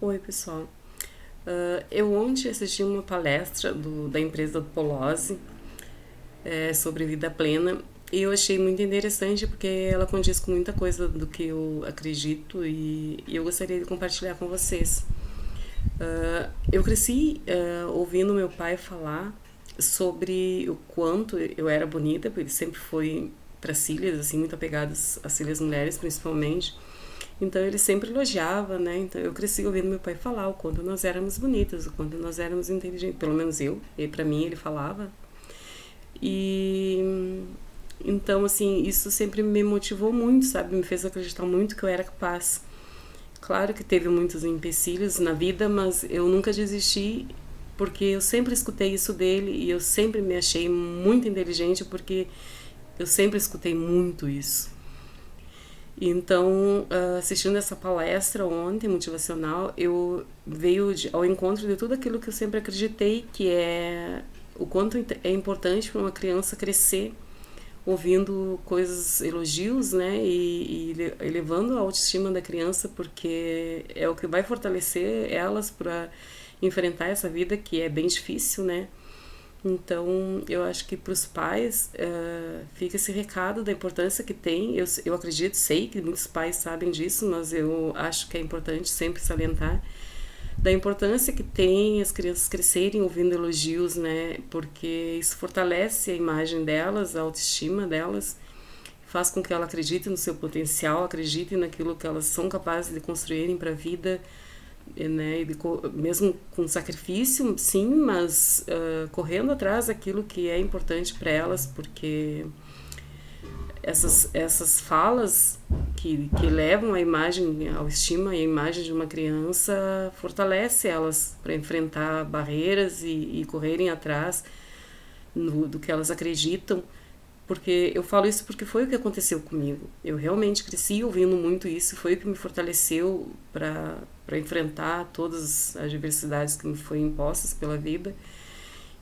Oi, pessoal. Eu ontem assisti uma palestra da empresa do Polozzi sobre vida plena e eu achei muito interessante porque ela condiz com muita coisa do que eu acredito e eu gostaria de compartilhar com vocês. Eu cresci ouvindo meu pai falar sobre o quanto eu era bonita, porque ele sempre foi para filhas, assim, muito apegadas às filhas mulheres, principalmente. Então ele sempre elogiava, né? Então eu cresci ouvindo meu pai falar o quanto nós éramos bonitas, o quanto nós éramos inteligentes, pelo menos eu, e para mim ele falava. E então assim, isso sempre me motivou muito, sabe? Me fez acreditar muito que eu era capaz. Claro que teve muitos empecilhos na vida, mas eu nunca desisti porque eu sempre escutei isso dele e eu sempre me achei muito inteligente porque eu sempre escutei muito isso. Então, assistindo essa palestra ontem, motivacional, eu veio ao encontro de tudo aquilo que eu sempre acreditei, que é o quanto é importante para uma criança crescer ouvindo coisas, elogios, né, e elevando a autoestima da criança, porque é o que vai fortalecer elas para enfrentar essa vida que é bem difícil, né. Então, eu acho que para os pais fica esse recado da importância que tem. Eu acredito, sei que muitos pais sabem disso, mas eu acho que é importante sempre salientar da importância que tem as crianças crescerem ouvindo elogios, né? Porque isso fortalece a imagem delas, a autoestima delas, faz com que ela acredite no seu potencial, acredite naquilo que elas são capazes de construírem para a vida, né, mesmo com sacrifício, sim, mas correndo atrás daquilo que é importante para elas, porque essas falas que levam a imagem, a autoestima e a imagem de uma criança fortalece elas para enfrentar barreiras e correrem atrás do que elas acreditam. Porque eu falo isso porque foi o que aconteceu comigo. Eu realmente cresci ouvindo muito isso, foi o que me fortaleceu para enfrentar todas as adversidades que me foram impostas pela vida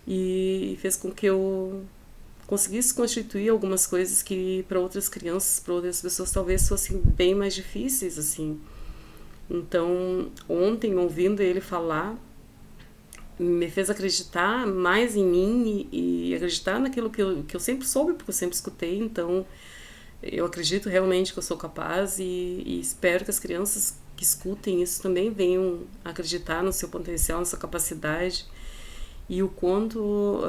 e fez com que eu conseguisse constituir algumas coisas que para outras crianças, para outras pessoas talvez fossem bem mais difíceis, assim. Então, ontem ouvindo ele falar, me fez acreditar mais em mim e acreditar naquilo que eu sempre soube, porque eu sempre escutei. Então, eu acredito realmente que eu sou capaz e espero que as crianças que escutem isso também venham acreditar no seu potencial, na sua capacidade e o quanto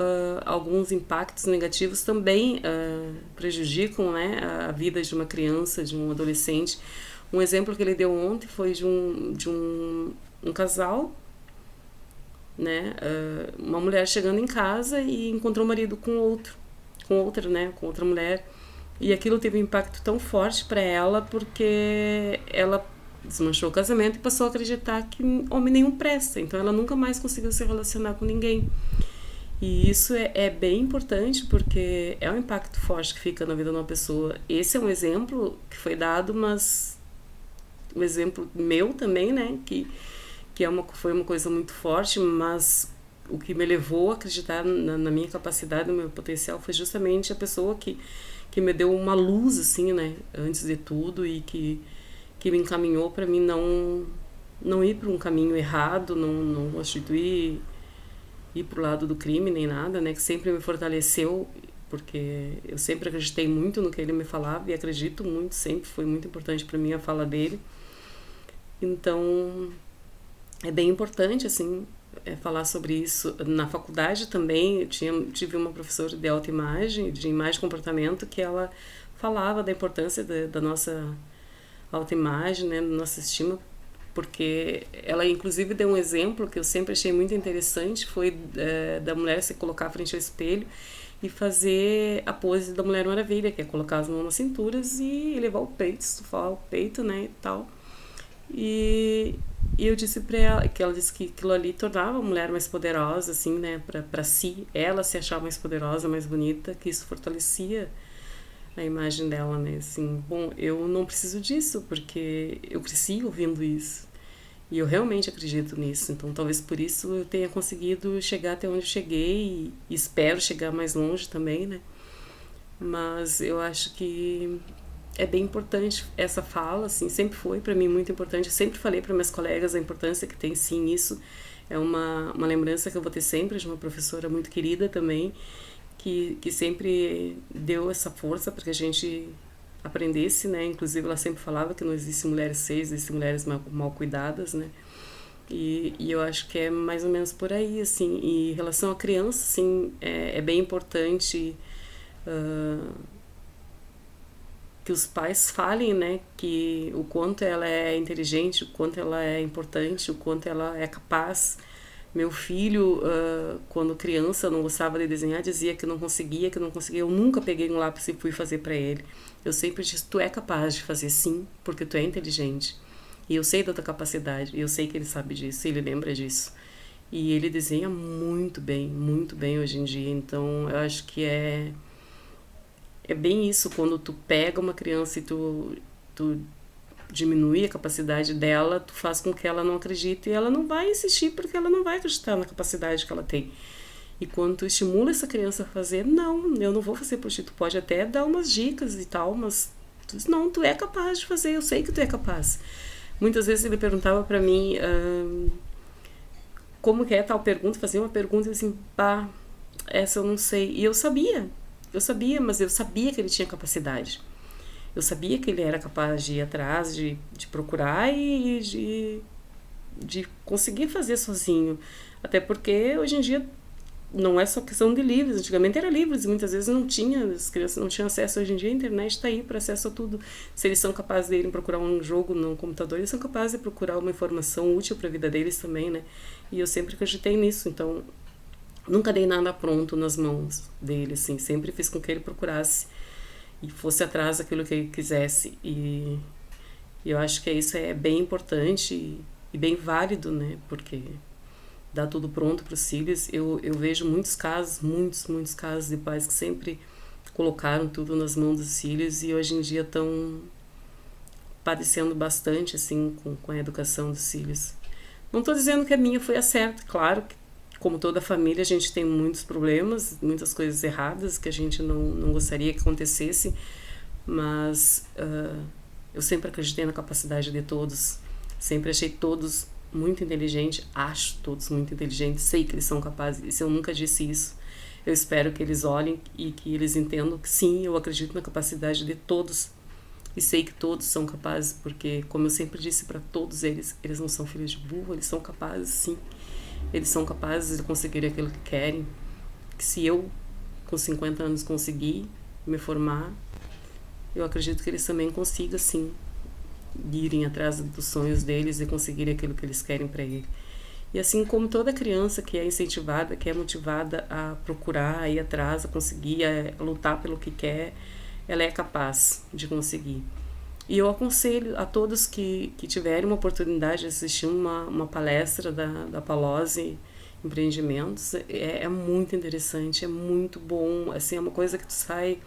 alguns impactos negativos também prejudicam, né, a vida de uma criança, de um adolescente. Um exemplo que ele deu ontem foi de um casal, né, uma mulher chegando em casa e encontrou o marido com outra mulher, e aquilo teve um impacto tão forte para ela porque ela desmanchou o casamento e passou a acreditar que homem nenhum presta, então ela nunca mais conseguiu se relacionar com ninguém. E isso é bem importante porque é um impacto forte que fica na vida de uma pessoa. Esse é um exemplo que foi dado, mas um exemplo meu também, né, que foi uma coisa muito forte, mas o que me levou a acreditar na minha capacidade, no meu potencial, foi justamente a pessoa que me deu uma luz, assim, né, antes de tudo, e que me encaminhou para mim não ir para um caminho errado, não constituir, ir para o lado do crime nem nada, né, que sempre me fortaleceu, porque eu sempre acreditei muito no que ele me falava e acredito muito, sempre foi muito importante para mim a fala dele. Então, é bem importante, assim, falar sobre isso. Na faculdade também, tive uma professora de autoimagem, de imagem e comportamento, que ela falava da importância da nossa autoimagem, né, da nossa estima, porque ela inclusive deu um exemplo que eu sempre achei muito interessante, foi da mulher se colocar frente ao espelho e fazer a pose da Mulher Maravilha, que é colocar as mãos nas cinturas e elevar o peito, estufar o peito, né, e tal. E eu disse pra ela, que ela disse que aquilo ali tornava a mulher mais poderosa, assim, né, pra si, ela se achar mais poderosa, mais bonita, que isso fortalecia a imagem dela, né, assim, bom, eu não preciso disso, porque eu cresci ouvindo isso, e eu realmente acredito nisso, então talvez por isso eu tenha conseguido chegar até onde eu cheguei, espero chegar mais longe também, né, mas eu acho que é bem importante essa fala, assim, sempre foi para mim muito importante. Eu sempre falei para minhas colegas a importância que tem, sim, isso. É uma lembrança que eu vou ter sempre de uma professora muito querida também, que sempre deu essa força para que a gente aprendesse, né? Inclusive ela sempre falava que não existe mulheres feias, existem mulheres mal cuidadas, né? E eu acho que é mais ou menos por aí, assim. E em relação à criança, assim, é bem importante que os pais falem, né, que o quanto ela é inteligente, o quanto ela é importante, o quanto ela é capaz. Meu filho, quando criança, não gostava de desenhar, dizia que não conseguia, que não conseguia. Eu nunca peguei um lápis e fui fazer para ele. Eu sempre disse, tu é capaz de fazer sim, porque tu é inteligente. E eu sei da tua capacidade, e eu sei que ele sabe disso, ele lembra disso. E ele desenha muito bem hoje em dia. Então, eu acho que é bem isso, quando tu pega uma criança e tu diminui a capacidade dela, tu faz com que ela não acredite e ela não vai insistir porque ela não vai acreditar na capacidade que ela tem. E quando tu estimula essa criança a fazer, não, eu não vou fazer por ti, tu pode até dar umas dicas e tal, mas tu diz, não, tu é capaz de fazer, eu sei que tu é capaz. Muitas vezes ele perguntava pra mim como que é tal pergunta, fazia uma pergunta e assim, pá, essa eu não sei. E eu sabia, mas eu sabia que ele tinha capacidade. Eu sabia que ele era capaz de ir atrás, de procurar e de conseguir fazer sozinho. Até porque hoje em dia não é só questão de livros. Antigamente era livros e muitas vezes não tinha, as crianças não tinham acesso. Hoje em dia a internet está aí para acesso a tudo. Se eles são capazes de irem procurar um jogo no computador, eles são capazes de procurar uma informação útil para a vida deles também, né? E eu sempre acreditei nisso, então nunca dei nada pronto nas mãos dele, assim. Sempre fiz com que ele procurasse e fosse atrás daquilo que ele quisesse. E eu acho que isso é bem importante e bem válido, né? Porque dá tudo pronto para os filhos. Eu vejo muitos casos, muitos casos de pais que sempre colocaram tudo nas mãos dos filhos e hoje em dia estão padecendo bastante, assim, com a educação dos filhos. Não estou dizendo que a minha foi a certa, claro que como toda família a gente tem muitos problemas, muitas coisas erradas que a gente não gostaria que acontecesse, mas eu sempre acreditei na capacidade de todos, sempre achei todos muito inteligentes, acho todos muito inteligentes, sei que eles são capazes, e se eu nunca disse isso, eu espero que eles olhem e que eles entendam que sim, eu acredito na capacidade de todos e sei que todos são capazes, porque como eu sempre disse para todos eles não são filhos de burro, eles são capazes sim, eles são capazes de conseguir aquilo que querem, que se eu com 50 anos conseguir me formar, eu acredito que eles também consigam sim irem atrás dos sonhos deles e conseguirem aquilo que eles querem para ele. E assim como toda criança que é incentivada, que é motivada a procurar, a ir atrás, a conseguir, a lutar pelo que quer, ela é capaz de conseguir. E eu aconselho a todos que tiverem uma oportunidade de assistir uma palestra da Palozzi Empreendimentos, é muito interessante, é muito bom, assim, é uma coisa que tu sai,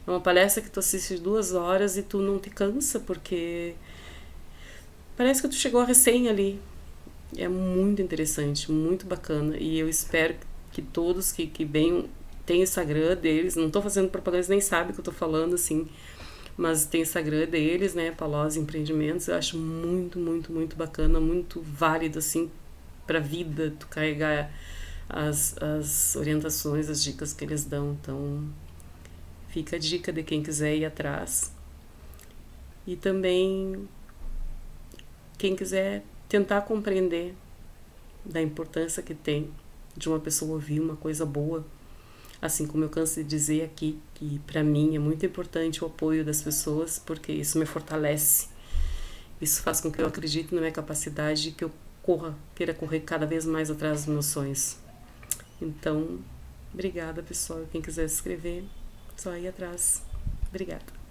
é uma palestra que tu assiste 2 horas e tu não te cansa, porque parece que tu chegou recém ali. É muito interessante, muito bacana, e eu espero que todos que venham, tem Instagram deles, não estou fazendo propaganda, eles nem sabem o que eu estou falando, assim, mas tem Instagram deles, né, Palozzi Empreendimentos, eu acho muito bacana, muito válido, assim, pra vida, tu carregar as orientações, as dicas que eles dão, então fica a dica de quem quiser ir atrás. E também quem quiser tentar compreender da importância que tem de uma pessoa ouvir uma coisa boa, assim como eu canso de dizer aqui, que para mim é muito importante o apoio das pessoas, porque isso me fortalece, isso faz com que eu acredite na minha capacidade e que eu queira correr cada vez mais atrás dos meus sonhos. Então, obrigada pessoal, quem quiser se inscrever, só ir atrás. Obrigada.